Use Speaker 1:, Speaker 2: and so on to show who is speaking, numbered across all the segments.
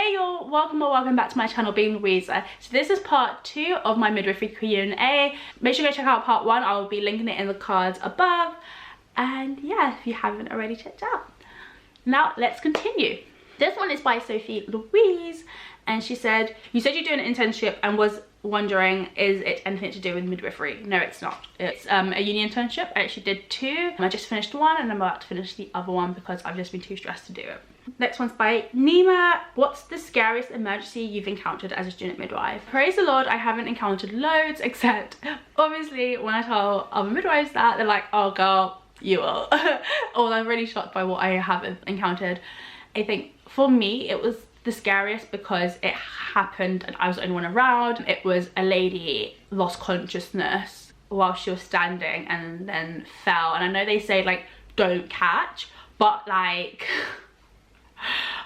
Speaker 1: Hey y'all, welcome or welcome back to my channel, being Louisa. So this is part 2 of my midwifery Q&A. Make sure you go check out part 1. I will be linking it in the cards above. And yeah, if you haven't already checked out. Now let's continue. This one is by Sophie Louise, and she said, you said you're doing an internship and was wondering, is it anything to do with midwifery? No, it's not. It's a uni internship. I actually did 2. I just finished one and I'm about to finish the other one because I've just been too stressed to do it. Next one's by Nima. What's the scariest emergency you've encountered as a student midwife? Praise the Lord, I haven't encountered loads, except obviously when I tell other midwives that, they're like, oh girl, you will. Or they're really shocked by what I haven't encountered. I think for me it was the scariest because it happened and I was the only one around. It was a lady lost consciousness while she was standing and then fell. And I know they say like don't catch, but like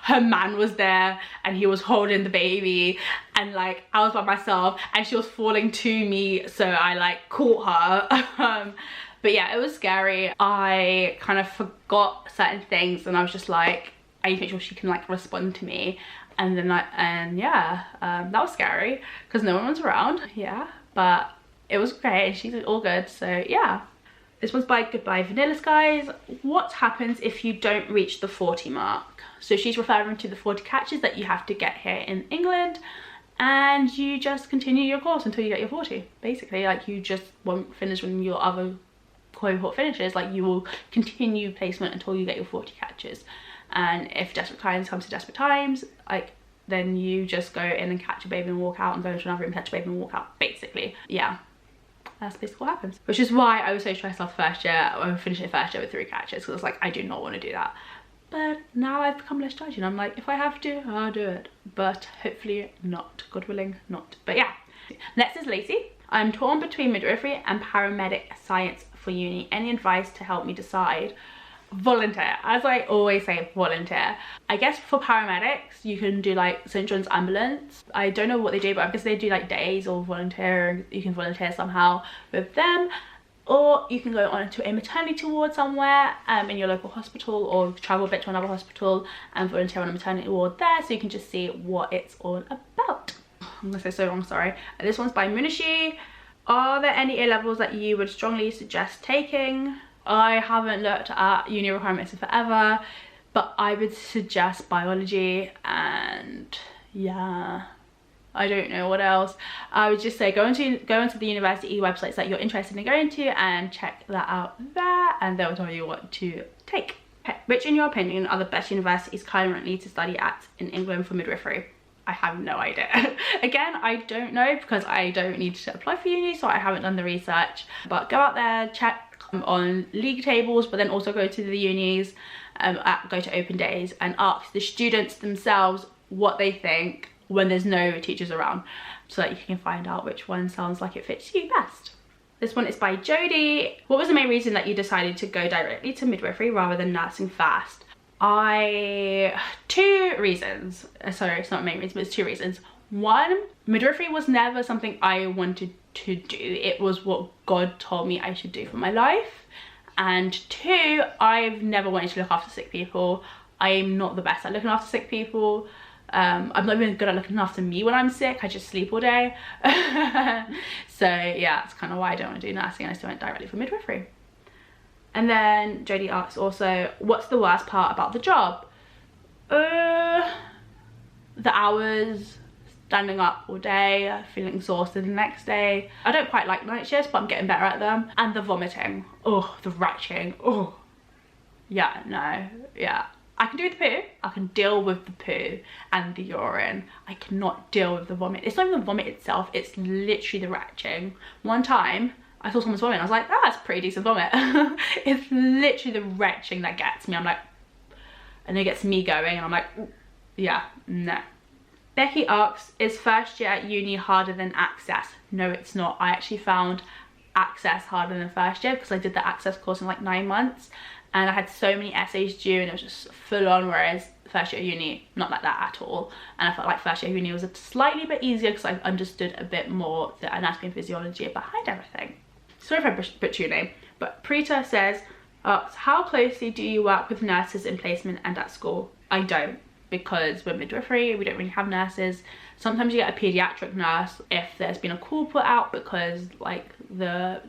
Speaker 1: her man was there and he was holding the baby, and like I was by myself and she was falling to me, so I like caught her. But yeah, it was scary. I kind of forgot certain things and I was just like, I need to make sure she can like respond to me. And then that was scary because no one was around. Yeah, but it was great and she's all good, so yeah. This one's by Goodbye Vanilla Skies. What happens if you don't reach the 40 mark? So she's referring to the 40 catches that you have to get here in England, and you just continue your course until you get your 40. Basically, like you just won't finish when your other cohort finishes. Like you will continue placement until you get your 40 catches. And if desperate times comes to desperate times, like then you just go in and catch a baby and walk out, and go into another room, catch a baby and walk out, basically. Yeah, that's basically what happens. Which is why I was so stressed off first year. I finished it first year with 3 catches because I was like, I do not want to do that. But now I've become less judgy and I'm like, if I have to, I'll do it. But hopefully not, God willing not. But yeah. Next is Lacey. I'm torn between midwifery and paramedic science for uni. Any advice to help me decide? Volunteer. As I always say, volunteer. I guess for paramedics you can do like St. John's ambulance. I don't know what they do, but I guess they do like days or volunteer. You can volunteer somehow with them, or you can go on to a maternity ward somewhere in your local hospital, or travel a bit to another hospital and volunteer on a maternity ward there, so you can just see what it's all about. I'm gonna say so wrong, sorry. This one's by Munishi. Are there any A levels that you would strongly suggest taking? I haven't looked at uni requirements in forever, but I would suggest biology, and yeah, I don't know what else. I would just say go into the university websites that you're interested in going to and check that out there, and they'll tell you what to take. Which in your opinion are the best universities currently to study at in England for midwifery? I have no idea. Again, I don't know because I don't need to apply for uni, so I haven't done the research. But go out there, check on league tables, but then also go to the unis, go to open days and ask the students themselves what they think when there's no teachers around, so that you can find out which one sounds like it fits you best. This one is by Jodie. What was the main reason that you decided to go directly to midwifery rather than nursing first? 2 reasons. Sorry, it's not main reason, but it's 2 reasons. 1, midwifery was never something I wanted to do. It was what God told me I should do for my life. And 2, I've never wanted to look after sick people. I'm not the best at looking after sick people. I'm not even good at looking after me when I'm sick. I just sleep all day. So yeah, that's kind of why I don't want to do nursing. I just went directly for midwifery. And then Jodie asks also, what's the worst part about the job? The hours, standing up all day, feeling exhausted the next day. I don't quite like night shifts, but I'm getting better at them. And the vomiting. Oh, the retching. Oh, yeah, no, yeah. I can do the poo. I can deal with the poo and the urine. I cannot deal with the vomit. It's not even the vomit itself, it's literally the retching. One time, I saw someone's vomit and I was like, oh, that's pretty decent vomit. It's literally the retching that gets me. I'm like, and it gets me going and I'm like, yeah, no. Becky asks, is first year at uni harder than access? No, it's not. I actually found access harder than first year because I did the access course in like 9 months and I had so many essays due and it was just full on, whereas first year uni, not like that at all. And I felt like first year uni was a slightly bit easier because I understood a bit more the anatomy and physiology behind everything. Sorry if I butchered your name, but Preeta says, how closely do you work with nurses in placement and at school? I don't. because we're midwifery, we don't really have nurses. Sometimes you get a pediatric nurse if there's been a call put out because like the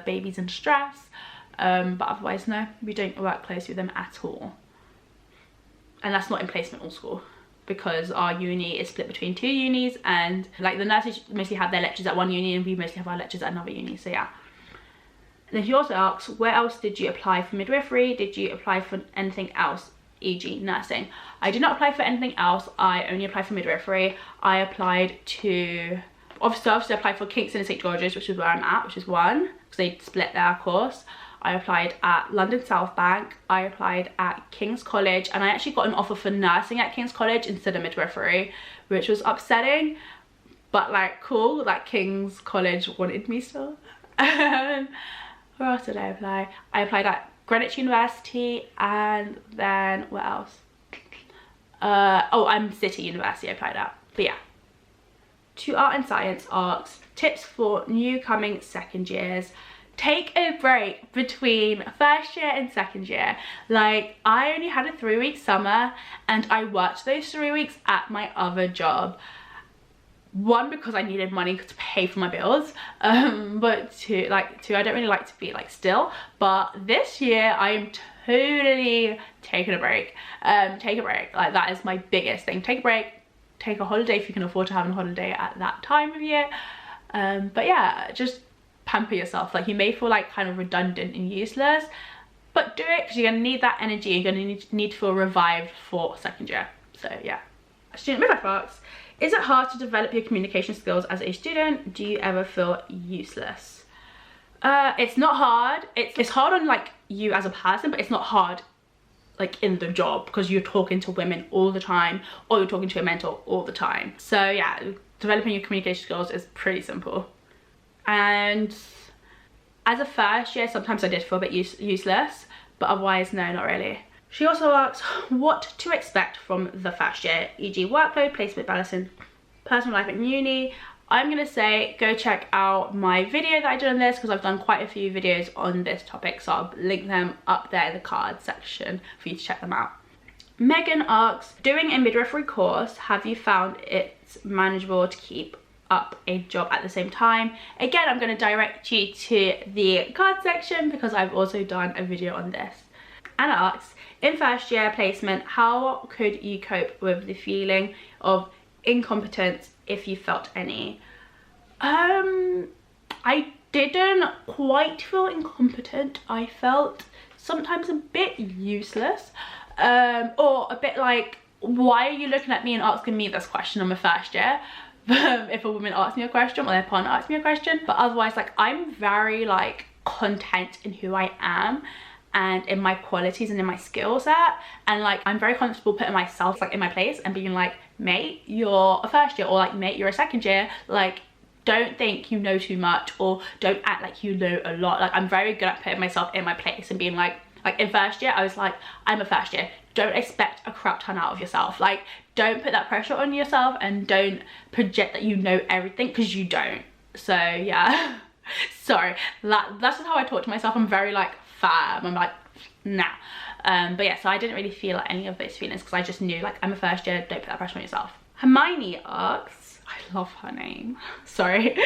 Speaker 1: baby's in stress, but otherwise no, we don't work closely with them at all. And that's not in placement or school, because our uni is split between 2 unis, and like the nurses mostly have their lectures at one uni and we mostly have our lectures at another uni, so yeah. And then he also asks, where else did you apply for midwifery? Did you apply for anything else, e.g. nursing? I did not apply for anything else. I only applied for midwifery. I applied to, obviously I applied for Kingston and St George's, which is where I'm at, which is one, because they split their course. I applied at London South Bank, I applied at King's College, and I actually got an offer for nursing at King's College instead of midwifery, which was upsetting, but like cool, like King's College wanted me still. Where else did I apply? I applied at Greenwich University, and then where else? I'm City University I applied at, but yeah. To Art and Science asks, tips for new coming second years. Take a break between first year and second year. Like, I only had a 3-week summer and I worked those 3 weeks at my other job. One, because I needed money to pay for my bills, but two, I don't really like to be like still, but this year I am totally taking a break. Take a break, like that is my biggest thing. Take a break, take a holiday if you can afford to have a holiday at that time of year. But yeah, just pamper yourself. Like, you may feel like kind of redundant and useless, but do it because you're gonna need that energy. You're gonna need to feel revived for second year. So yeah. Student midwife asks, is it hard to develop your communication skills as a student? Do you ever feel useless? It's not hard. It's hard on like you as a person, but it's not hard like in the job, because you're talking to women all the time, or you're talking to a mentor all the time. So yeah, developing your communication skills is pretty simple. And as a first year, sometimes I did feel a bit useless, but otherwise, no, not really. She also asks what to expect from the first year, e.g. workload, placement, balancing personal life and uni. I'm gonna say go check out my video that I did on this, because I've done quite a few videos on this topic, so I'll link them up there in the cards section for you to check them out. Megan asks, doing a midwifery course, have you found it's manageable to keep up a job at the same time? Again, I'm going to direct you to the card section because I've also done a video on this. Anna asks, in first year placement, how could you cope with the feeling of incompetence if you felt any? I didn't quite feel incompetent. I felt sometimes a bit useless, or a bit like, why are you looking at me and asking me this question on my first year? If a woman asks me a question or their partner asks me a question. But otherwise, like, I'm very like content in who I am and in my qualities and in my skill set, and like I'm very comfortable putting myself like in my place and being like, mate, you're a first year, or like, mate, you're a second year, like don't think you know too much, or don't act like you know a lot. Like, I'm very good at putting myself in my place and being like in first year I was like, I'm a first year, don't expect a crap ton out of yourself. Like, don't put that pressure on yourself and don't project that you know everything, because you don't. So yeah. Sorry, that's just how I talk to myself. I'm very like firm. I'm like, nah. But yeah, so I didn't really feel like any of those feelings, because I just knew like, I'm a first year, don't put that pressure on yourself. Hermione asks, I love her name, sorry,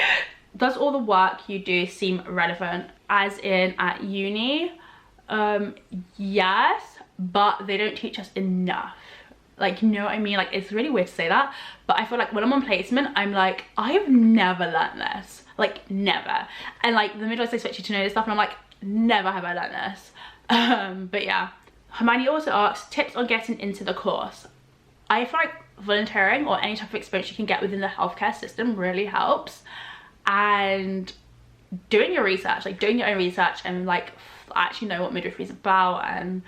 Speaker 1: does all the work you do seem relevant, as in at uni? Yes, but they don't teach us enough. Like, you know what I mean? Like, it's really weird to say that, but I feel like when I'm on placement, I'm like, I've never learned this. Like, never. And like, the midwives expect you to know this stuff, and I'm like, never have I learned this. But yeah. Hermione also asks, tips on getting into the course. I feel like volunteering or any type of experience you can get within the healthcare system really helps. And doing your research, like doing your own research and like actually know what midwifery is about and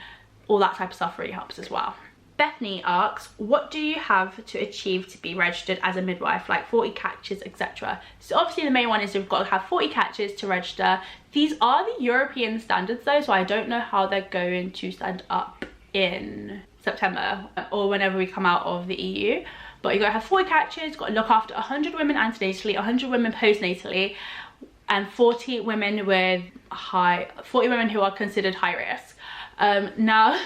Speaker 1: all that type of stuff really helps as well. Bethany asks, what do you have to achieve to be registered as a midwife, like 40 catches, etc.? So obviously the main one is you've got to have 40 catches to register. These are the European standards though, so I don't know how they're going to stand up in September or whenever we come out of the EU. But you got to have 40 catches, you've got to look after 100 women antenatally, 100 women postnatally, and 40 women with 40 women who are considered high risk. Now,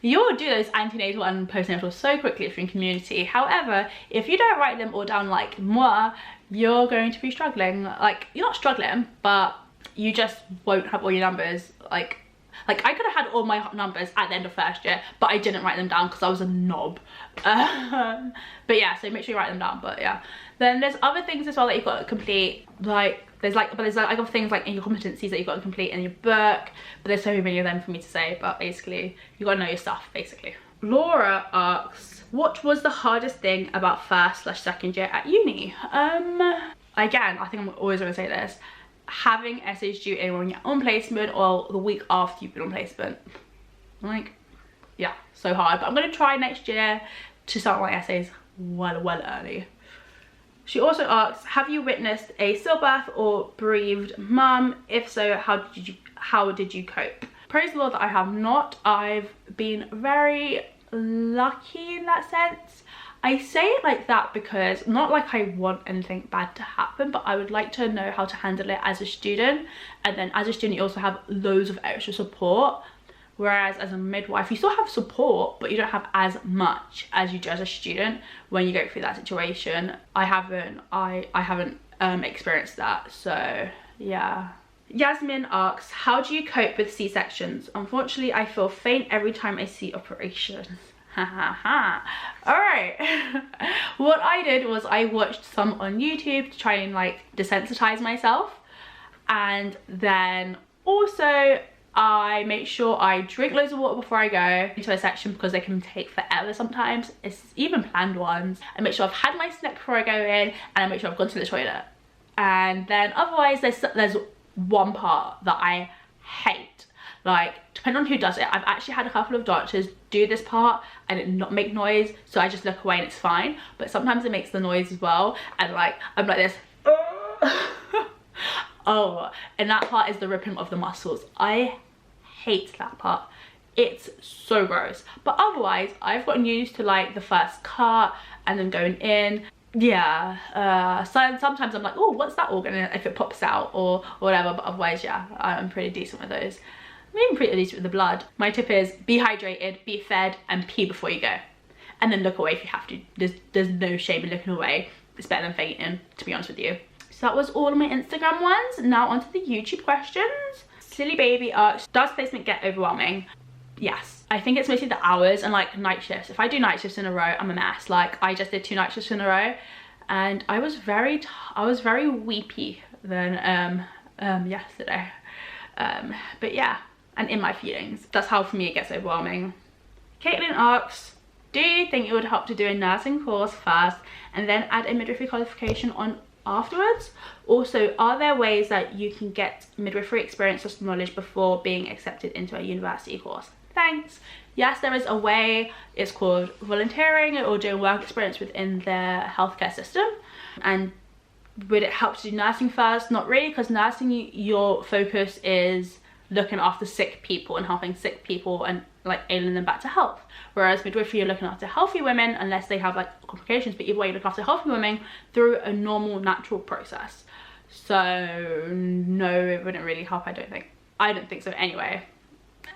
Speaker 1: you'll do those antenatal and postnatal so quickly if you're in community. However, if you don't write them all down like moi, you're going to be struggling. Like, you're not struggling, but you just won't have all your numbers. Like I could have had all my numbers at the end of first year, but I didn't write them down because I was a knob. But yeah, so make sure you write them down. But yeah, then there's other things as well that you've got to complete. Like there's other things like incompetencies that you've got to complete in your book, but there's so many of them for me to say. But basically, you got to know your stuff basically. Laura asks, what was the hardest thing about first/second year at uni? Again, I think I'm always going to say this. Having essays due in when you're on placement or the week after you've been on placement. Like, yeah, so hard. But I'm going to try next year to start my essays well early. She also asks, have you witnessed a stillbirth or bereaved mum? If so, how did you cope? Praise the Lord that I have not. I've been very lucky in that sense. I say it like that because not like I want anything bad to happen, but I would like to know how to handle it as a student. And then as a student, you also have loads of extra support. Whereas as a midwife, you still have support, but you don't have as much as you do as a student when you go through that situation. I haven't experienced that, so yeah. Yasmin asks, how do you cope with C-sections? Unfortunately, I feel faint every time I see operations. Ha ha ha. Alright. What I did was I watched some on YouTube to try and like desensitize myself, and then also I make sure I drink loads of water before I go into a section because they can take forever sometimes. It's even planned ones. I make sure I've had my snack before I go in, and I make sure I've gone to the toilet. And then otherwise there's one part that I hate. Like, depending on who does it, I've actually had a couple of doctors do this part and it not make noise, so I just look away and it's fine. But sometimes it makes the noise as well, and like I'm like this. Oh, and that part is the ripping of the muscles. I hate that part. It's so gross. But otherwise, I've gotten used to like the first cut and then going in. Yeah, so sometimes I'm like, oh, what's that organ? And if it pops out or whatever, but otherwise, yeah, I'm pretty decent with those. I'm even pretty decent with the blood. My tip is be hydrated, be fed, and pee before you go. And then look away if you have to. There's no shame in looking away. It's better than fainting, to be honest with you. So that was all of my Instagram ones. Now onto the YouTube questions. Silly Baby asks, does placement get overwhelming? Yes. I think it's mostly the hours and like night shifts. If I do night shifts in a row, I'm a mess. Like I just did 2 night shifts in a row, and I was very weepy then yesterday. But yeah, and in my feelings. That's how for me it gets overwhelming. Caitlin asks, do you think it would help to do a nursing course first and then add a midwifery qualification on afterwards? Also, are there ways that you can get midwifery experience or knowledge before being accepted into a university course? Thanks. Yes, there is a way. It's called volunteering or doing work experience within the healthcare system. And would it help to do nursing first? Not really, because nursing, your focus is looking after sick people and helping sick people and like ailing them back to health. Whereas midwifery, you're looking after healthy women unless they have like complications, but either way you look after healthy women through a normal natural process. So no, it wouldn't really help. I don't think so anyway.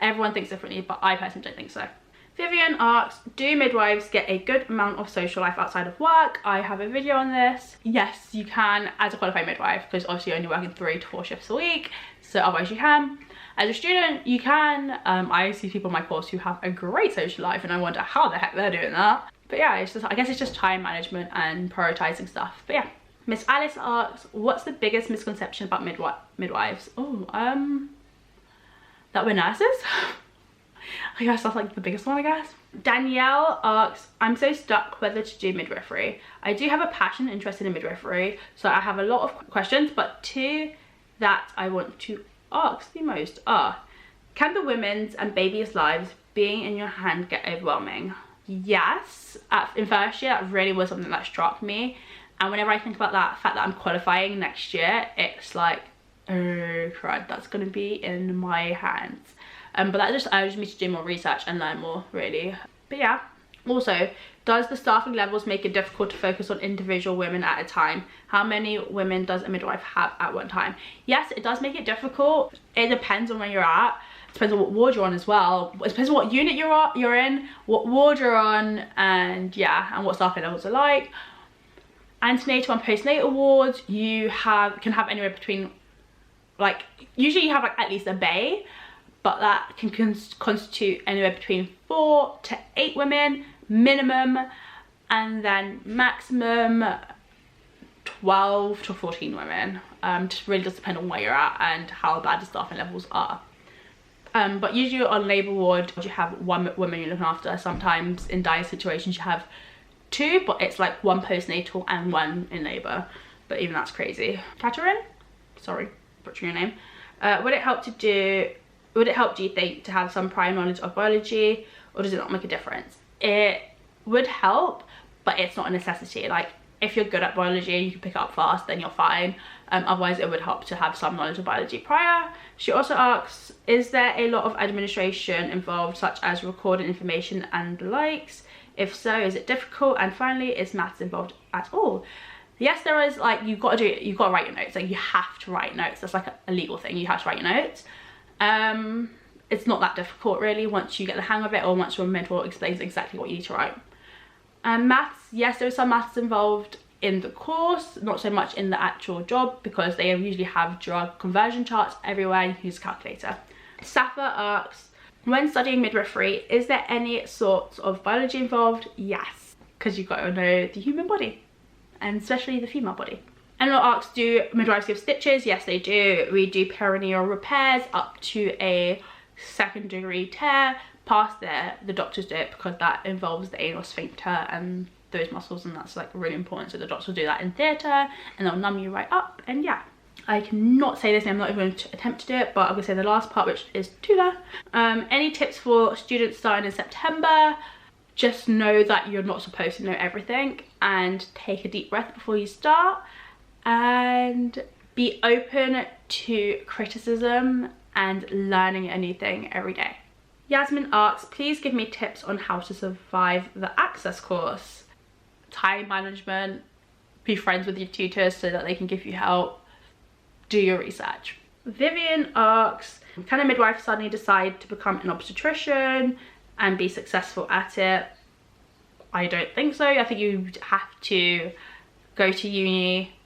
Speaker 1: Everyone thinks differently, but I personally don't think so. Vivian asks, do midwives get a good amount of social life outside of work? I have a video on this. Yes, you can as a qualified midwife, because obviously you're only working 3 to 4 shifts a week, so otherwise you can. As a student, you can. I see people in my course who have a great social life, and I wonder how the heck they're doing that. But yeah, it's just, I guess it's just time management and prioritizing stuff. But yeah. Miss Alice asks, what's the biggest misconception about midwives? Oh, that we're nurses. I guess that's like the biggest one, I guess. Danielle asks, I'm so stuck whether to do midwifery. I do have a passion interested in midwifery, so I have a lot of questions, but 2 that I want to ask the most are, can the women's and babies' lives being in your hand get overwhelming? Yes. In first year, that really was something that struck me. And whenever I think about that fact that I'm qualifying next year, it's like, oh crud, that's gonna be in my hands. But that just urged me to do more research and learn more, really. But yeah. Also, does the staffing levels make it difficult to focus on individual women at a time? How many women does a midwife have at one time? Yes, it does make it difficult. It depends on where you're at. Depends on what ward you're on as well. It depends on what unit you're in, what ward you're on, and yeah, and what staffing levels are like. Antenatal and postnatal wards, you can have anywhere between, like, usually you have like at least a bay, but that can constitute anywhere between 4 to 8 women minimum, and then maximum 12 to 14 women. Just really does depend on where you're at and how bad the staffing levels are. But usually on labour ward you have 1 woman you're looking after. Sometimes in dire situations you have 2, but it's like 1 postnatal and 1 in labour. But even that's crazy. Catherine, sorry, butchering your name. Would it help, do you think, to have some prior knowledge of biology, or does it not make a difference? It would help, but it's not a necessity. Like, if you're good at biology and you can pick it up fast, then you're fine. Otherwise it would help to have some knowledge of biology prior. She also asks, is there a lot of administration involved, such as recording information and the likes? If so, is it difficult? And finally, is maths involved at all? Yes, there is. Like, you've got to write your notes. Like, you have to write notes. That's like a legal thing. You have to write your notes. It's not that difficult really once you get the hang of it, or once your mentor explains exactly what you need to write. And maths, yes, there is some maths involved in the course, not so much in the actual job, because they usually have drug conversion charts everywhere. You can use a calculator. Safa asks, when studying midwifery, is there any sorts of biology involved? Yes, because you've got to know the human body, and especially the female body. And asks, do midwives give stitches? Yes, they do. We do perineal repairs up to a 2nd degree tear. Past there, the doctors do it, because that involves the anal sphincter and those muscles, and that's like really important. So the doctors will do that in theatre, and they'll numb you right up. And yeah, I cannot say this name, I'm not even going to attempt to do it, but I'm going to say the last part, which is Tula. Any tips for students starting in September? Just know that you're not supposed to know everything, and take a deep breath before you start, and be open to criticism and learning a new thing every day. Yasmin asks, please give me tips on how to survive the access course. Time management, be friends with your tutors so that they can give you help, do your research. Vivian asks, can a midwife suddenly decide to become an obstetrician and be successful at it? I don't think so. I think you have to go to uni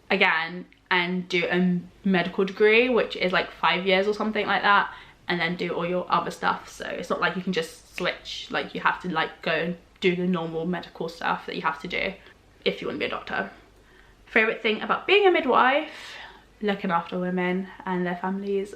Speaker 1: again and do a medical degree, which is like 5 years or something like that, and then do all your other stuff. So it's not like you can just switch. Like, you have to like go and do the normal medical stuff that you have to do if you want to be a doctor. Favorite thing about being a midwife? Looking after women and their families.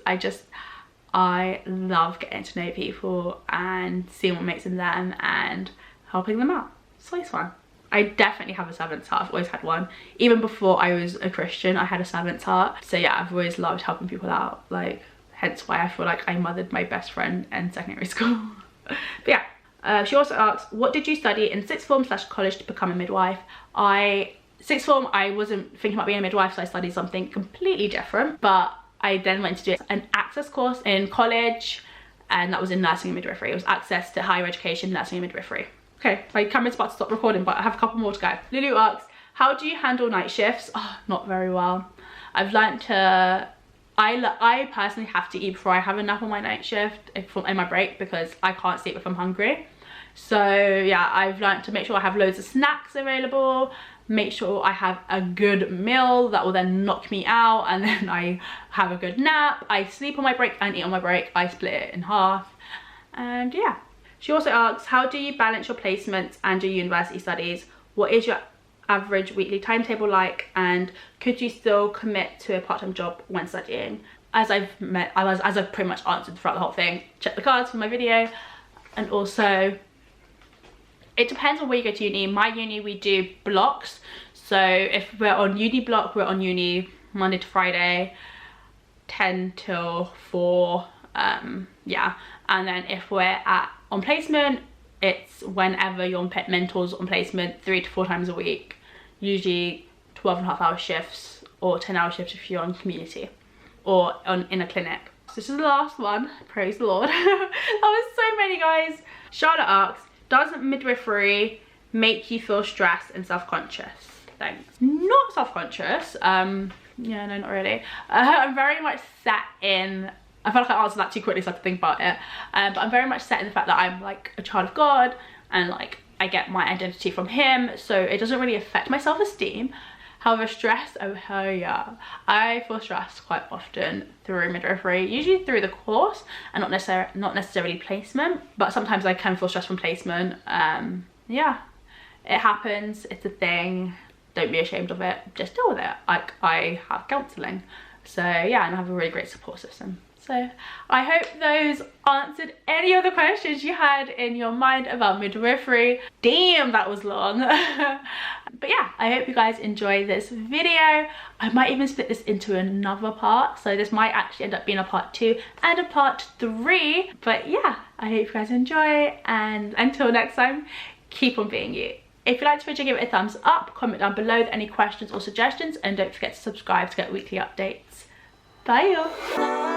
Speaker 1: I love getting to know people and seeing what makes in them and helping them out. So it's fun. I definitely have a servant's heart. I've always had one. Even before I was a Christian, I had a servant's heart. So yeah, I've always loved helping people out. Like, hence why I feel like I mothered my best friend in secondary school. But yeah, she also asks, what did you study in 6th form / college to become a midwife? 6th form, I wasn't thinking about being a midwife, so I studied something completely different. But I then went to do an access course in college, and that was in nursing and midwifery. It was access to higher education, nursing and midwifery. Okay, my camera's about to stop recording, but I have a couple more to go. Lulu asks, how do you handle night shifts? Oh, not very well. I've learned to... I personally have to eat before I have a nap on my night shift in my break, because I can't sleep if I'm hungry. So yeah, I've learned to make sure I have loads of snacks available, make sure I have a good meal that will then knock me out, and then I have a good nap. I sleep on my break and eat on my break. I split it in half, and yeah. She also asks, how do you balance your placements and your university studies? What is your average weekly timetable like, and could you still commit to a part-time job when studying? As I've pretty much answered throughout the whole thing, check the cards for my video. And also, it depends on where you go to uni. My uni, we do blocks. So if we're on uni block, we're on uni Monday to Friday, 10 till 4, yeah. And then if we're on placement, it's whenever your mentor's on placement, 3 to 4 times a week. Usually 12.5-hour shifts or 10-hour shifts if you're on community or in a clinic. So this is the last one, praise the Lord. That was so many, guys. Charlotte asks, does midwifery make you feel stressed and self-conscious? Thanks. Not self-conscious, yeah, no, not really. I'm very much set in I feel like I answered that too quickly, so I have to think about it. But I'm very much set in the fact that I'm like a child of God, and like I get my identity from him, so it doesn't really affect my self-esteem. However, stress, oh hell yeah, I feel stressed quite often through midwifery, usually through the course and not necessarily placement, but sometimes I can feel stressed from placement. Yeah, it happens, it's a thing, don't be ashamed of it, just deal with it. Like, I have counselling, so yeah, and I have a really great support system. So I hope those answered any of the questions you had in your mind about midwifery. Damn, that was long. But yeah, I hope you guys enjoy this video. I might even split this into another part, so this might actually end up being a part 2 and a part 3. But yeah, I hope you guys enjoy, and until next time, keep on being you. If you liked the video, give it a thumbs up, comment down below with any questions or suggestions, and don't forget to subscribe to get weekly updates. Bye y'all.